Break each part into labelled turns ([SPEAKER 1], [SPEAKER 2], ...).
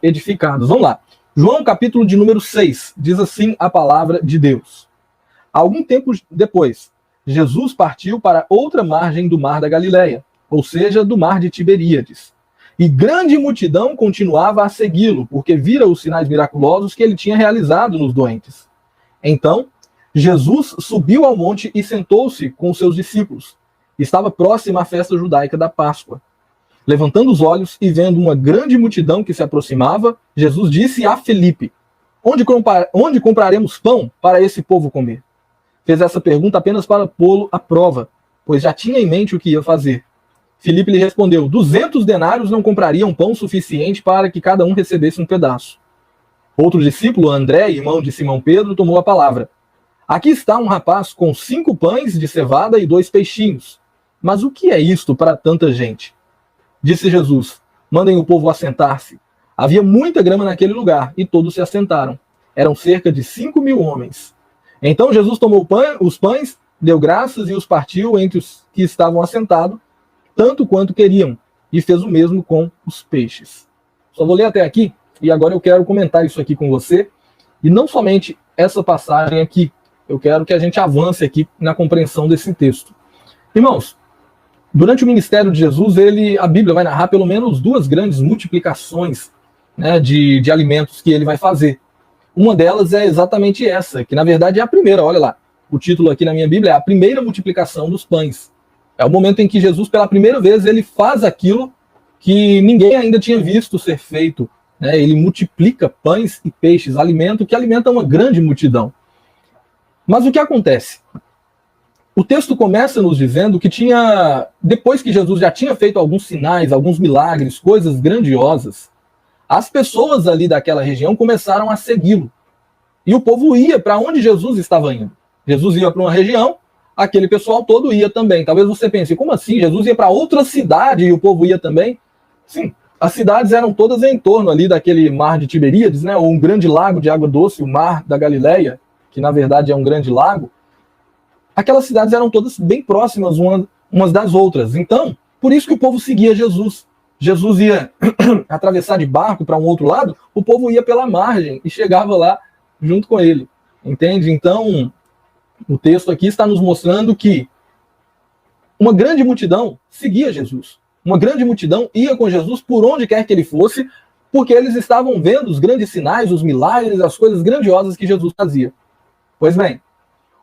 [SPEAKER 1] edificados. Vamos lá. João, capítulo de número 6, diz assim a palavra de Deus. Algum tempo depois, Jesus partiu para outra margem do mar da Galileia, ou seja, do mar de Tiberíades. E grande multidão continuava a segui-lo, porque vira os sinais miraculosos que ele tinha realizado nos doentes. Então, Jesus subiu ao monte e sentou-se com os seus discípulos. Estava próxima à festa judaica da Páscoa. Levantando os olhos e vendo uma grande multidão que se aproximava, Jesus disse a Filipe: Onde compraremos pão para esse povo comer? Fez essa pergunta apenas para pô-lo à prova, pois já tinha em mente o que ia fazer. Filipe lhe respondeu: 200 denários não comprariam pão suficiente para que cada um recebesse um pedaço. Outro discípulo, André, irmão de Simão Pedro, tomou a palavra. Aqui está um rapaz com 5 pães de cevada e 2 peixinhos. Mas o que é isto para tanta gente? Disse Jesus: mandem o povo assentar-se. Havia muita grama naquele lugar, e todos se assentaram. Eram cerca de 5.000 homens. Então Jesus tomou os pães, deu graças e os partiu entre os que estavam assentados, tanto quanto queriam, e fez o mesmo com os peixes. Só vou ler até aqui, e agora eu quero comentar isso aqui com você, e não somente essa passagem aqui, eu quero que a gente avance aqui na compreensão desse texto. Irmãos, durante o ministério de Jesus, a Bíblia vai narrar pelo menos 2 grandes multiplicações, né, de alimentos que ele vai fazer. Uma delas é exatamente essa, que na verdade é a primeira, olha lá, o título aqui na minha Bíblia é a primeira multiplicação dos pães. É o momento em que Jesus, pela primeira vez, ele faz aquilo que ninguém ainda tinha visto ser feito, né? Ele multiplica pães e peixes, alimento que alimenta uma grande multidão. Mas o que acontece? O texto começa nos dizendo que depois que Jesus já tinha feito alguns sinais, alguns milagres, coisas grandiosas, as pessoas ali daquela região começaram a segui-lo. E o povo ia para onde Jesus estava indo. Jesus ia para uma região, aquele pessoal todo ia também. Talvez você pense, como assim? Jesus ia para outra cidade e o povo ia também? Sim, as cidades eram todas em torno ali daquele mar de Tiberíades, né? Ou um grande lago de água doce, o mar da Galileia, que na verdade é um grande lago. Aquelas cidades eram todas bem próximas umas das outras. Então, por isso que o povo seguia Jesus. Jesus ia atravessar de barco para um outro lado, o povo ia pela margem e chegava lá junto com ele. Entende? Então, o texto aqui está nos mostrando que uma grande multidão seguia Jesus. Uma grande multidão ia com Jesus por onde quer que ele fosse, porque eles estavam vendo os grandes sinais, os milagres, as coisas grandiosas que Jesus fazia. Pois bem,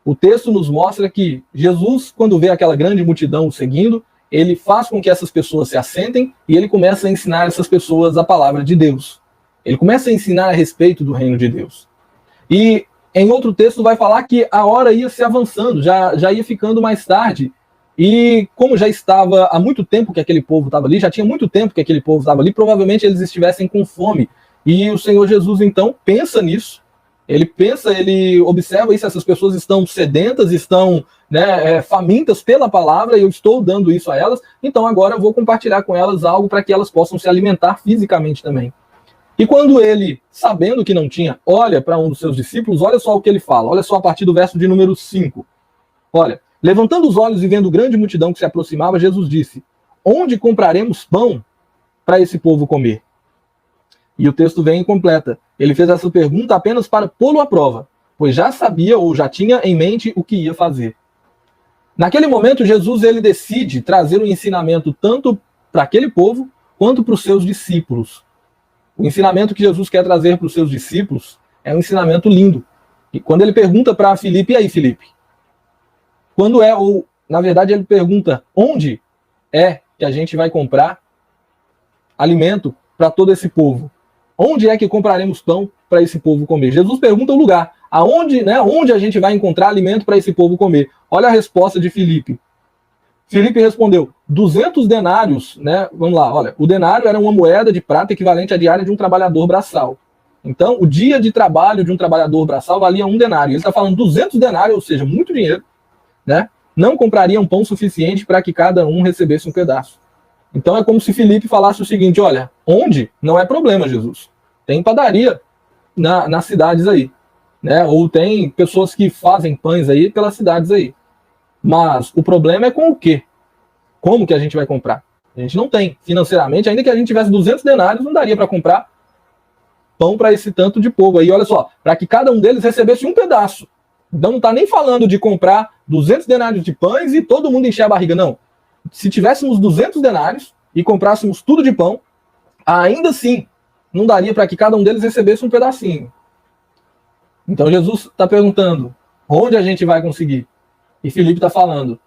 [SPEAKER 1] o texto nos mostra que Jesus, quando vê aquela grande multidão o seguindo, ele faz com que essas pessoas se assentem e ele começa a ensinar essas pessoas a palavra de Deus. Ele começa a ensinar a respeito do reino de Deus. E em outro texto vai falar que a hora ia se avançando, já ia ficando mais tarde. E como já estava há muito tempo que aquele povo estava ali, já tinha muito tempo que aquele povo estava ali, provavelmente eles estivessem com fome. E o Senhor Jesus então pensa nisso. Ele observa isso, essas pessoas estão sedentas, estão famintas pela palavra, e eu estou dando isso a elas, então agora eu vou compartilhar com elas algo para que elas possam se alimentar fisicamente também. E quando ele, sabendo que não tinha, olha para um dos seus discípulos, olha só o que ele fala, olha só a partir do verso de número 5. Olha, levantando os olhos e vendo grande multidão que se aproximava, Jesus disse: onde compraremos pão para esse povo comer? E o texto vem e completa. Ele fez essa pergunta apenas para pô-lo à prova, pois já sabia ou já tinha em mente o que ia fazer. Naquele momento, Jesus ele decide trazer um ensinamento tanto para aquele povo quanto para os seus discípulos. O ensinamento que Jesus quer trazer para os seus discípulos é um ensinamento lindo. E quando ele pergunta para Filipe, e aí, Filipe? Na verdade, ele pergunta, onde é que a gente vai comprar alimento para todo esse povo? Onde é que compraremos pão para esse povo comer? Jesus pergunta o lugar. Onde a gente vai encontrar alimento para esse povo comer? Olha a resposta de Filipe. Filipe respondeu, 200 denários, né? Vamos lá, olha. O denário era uma moeda de prata equivalente à diária de um trabalhador braçal. Então, o dia de trabalho de um trabalhador braçal valia 1 denário. Ele está falando 200 denários, ou seja, muito dinheiro, né? Não comprariam pão suficiente para que cada um recebesse um pedaço. Então é como se Filipe falasse o seguinte, olha, onde? Não é problema, Jesus. Tem padaria nas cidades aí, né? Ou tem pessoas que fazem pães aí pelas cidades aí. Mas o problema é com o quê? Como que a gente vai comprar? A gente não tem. Financeiramente, ainda que a gente tivesse 200 denários, não daria para comprar pão para esse tanto de povo. Aí, olha só, para que cada um deles recebesse um pedaço. Então não está nem falando de comprar 200 denários de pães e todo mundo encher a barriga, não. Se tivéssemos 200 denários e comprássemos tudo de pão, ainda assim não daria para que cada um deles recebesse um pedacinho. Então Jesus está perguntando, onde a gente vai conseguir? E Filipe está falando,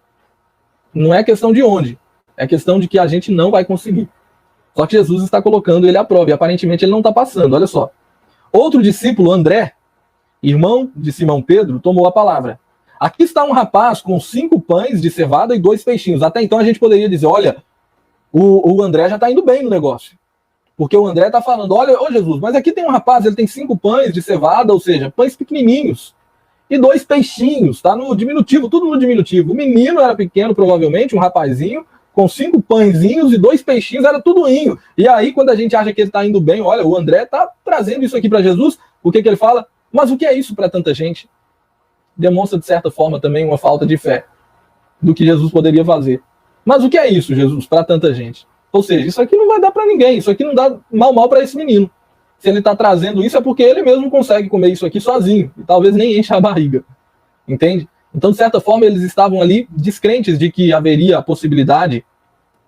[SPEAKER 1] não é questão de onde, é questão de que a gente não vai conseguir. Só que Jesus está colocando ele à prova, e aparentemente ele não está passando, olha só. Outro discípulo, André, irmão de Simão Pedro, tomou a palavra. Aqui está um rapaz com 5 pães de cevada e 2 peixinhos. Até então a gente poderia dizer, olha, o André já está indo bem no negócio. Porque o André está falando, olha, ô Jesus, mas aqui tem um rapaz, ele tem 5 pães de cevada, ou seja, pães pequenininhos, e 2 peixinhos, tá no diminutivo, tudo no diminutivo. O menino era pequeno, provavelmente, um rapazinho, com 5 pãezinhos e 2 peixinhos, era tudo inho. E aí, quando a gente acha que ele está indo bem, olha, o André está trazendo isso aqui para Jesus, o que ele fala? Mas o que é isso para tanta gente? Demonstra, de certa forma, também uma falta de fé do que Jesus poderia fazer. Mas o que é isso, Jesus, para tanta gente? Ou seja, isso aqui não vai dar para ninguém, isso aqui não dá mal para esse menino. Se ele está trazendo isso é porque ele mesmo consegue comer isso aqui sozinho, e talvez nem encha a barriga, entende? Então, de certa forma, eles estavam ali descrentes de que haveria a possibilidade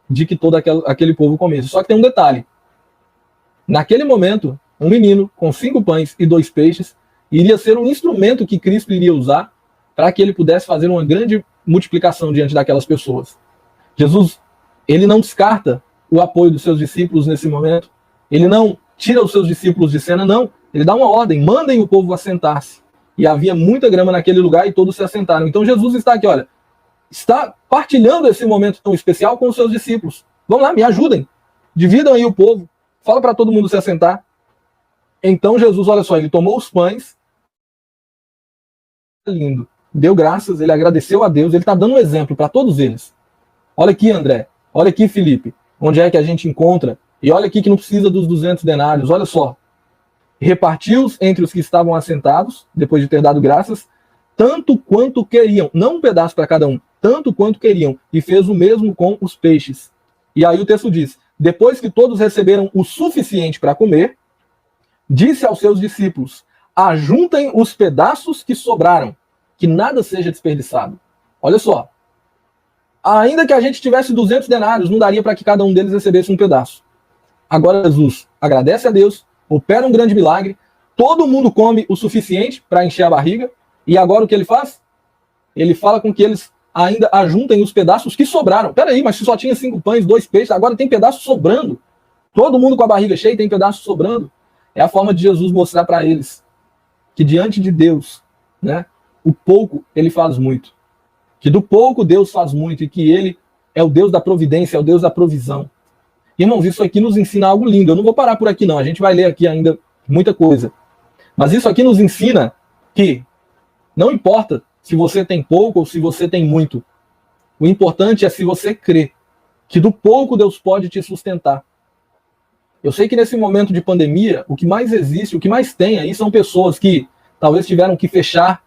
[SPEAKER 1] de que todo aquele povo comesse. Só que tem um detalhe. Naquele momento, um menino com 5 pães e 2 peixes iria ser um instrumento que Cristo iria usar para que ele pudesse fazer uma grande multiplicação diante daquelas pessoas. Jesus, ele não descarta o apoio dos seus discípulos nesse momento. Ele não tira os seus discípulos de cena, não. Ele dá uma ordem, mandem o povo assentar-se. E havia muita grama naquele lugar e todos se assentaram. Então Jesus está aqui, olha, está partilhando esse momento tão especial com os seus discípulos. Vamos lá, me ajudem. Dividam aí o povo. Fala para todo mundo se assentar. Então Jesus, olha só, ele tomou os pães. Lindo. Deu graças, ele agradeceu a Deus. Ele está dando um exemplo para todos eles. Olha aqui, André. Olha aqui, Filipe. Onde é que a gente encontra? E olha aqui que não precisa dos 200 denários. Olha só. Repartiu-os entre os que estavam assentados, depois de ter dado graças, tanto quanto queriam. Não um pedaço para cada um. Tanto quanto queriam. E fez o mesmo com os peixes. E aí o texto diz, depois que todos receberam o suficiente para comer, disse aos seus discípulos, ajuntem os pedaços que sobraram, que nada seja desperdiçado. Olha só. Ainda que a gente tivesse 200 denários, não daria para que cada um deles recebesse um pedaço. Agora Jesus agradece a Deus, opera um grande milagre, todo mundo come o suficiente para encher a barriga, e agora o que ele faz? Ele fala com que eles ainda ajuntem os pedaços que sobraram. Peraí, mas se só tinha 5 pães, 2 peixes, agora tem pedaço sobrando. Todo mundo com a barriga cheia tem pedaço sobrando. É a forma de Jesus mostrar para eles que diante de Deus, né, o pouco ele faz muito. Que do pouco Deus faz muito e que ele é o Deus da providência, é o Deus da provisão. Irmãos, isso aqui nos ensina algo lindo. Eu não vou parar por aqui não, a gente vai ler aqui ainda muita coisa. Mas isso aqui nos ensina que não importa se você tem pouco ou se você tem muito. O importante é se você crê que do pouco Deus pode te sustentar. Eu sei que nesse momento de pandemia, o que mais existe, o que mais tem aí são pessoas que talvez tiveram que fechar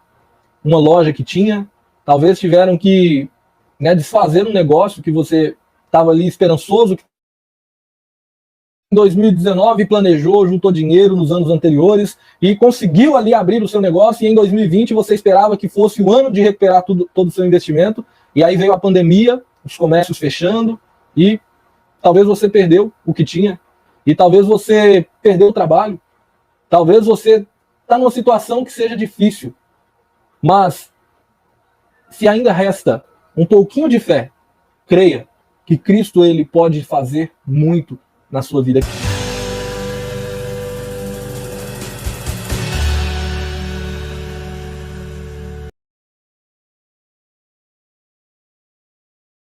[SPEAKER 1] uma loja que tinha, talvez tiveram que, né, desfazer um negócio que você estava ali esperançoso. Em 2019 planejou, juntou dinheiro nos anos anteriores e conseguiu ali abrir o seu negócio, e em 2020 você esperava que fosse o ano de recuperar todo o seu investimento, e aí veio a pandemia, os comércios fechando, e talvez você perdeu o que tinha, e talvez você perdeu o trabalho, talvez você está numa situação que seja difícil, mas se ainda resta um pouquinho de fé, creia que Cristo ele pode fazer muito na sua vida.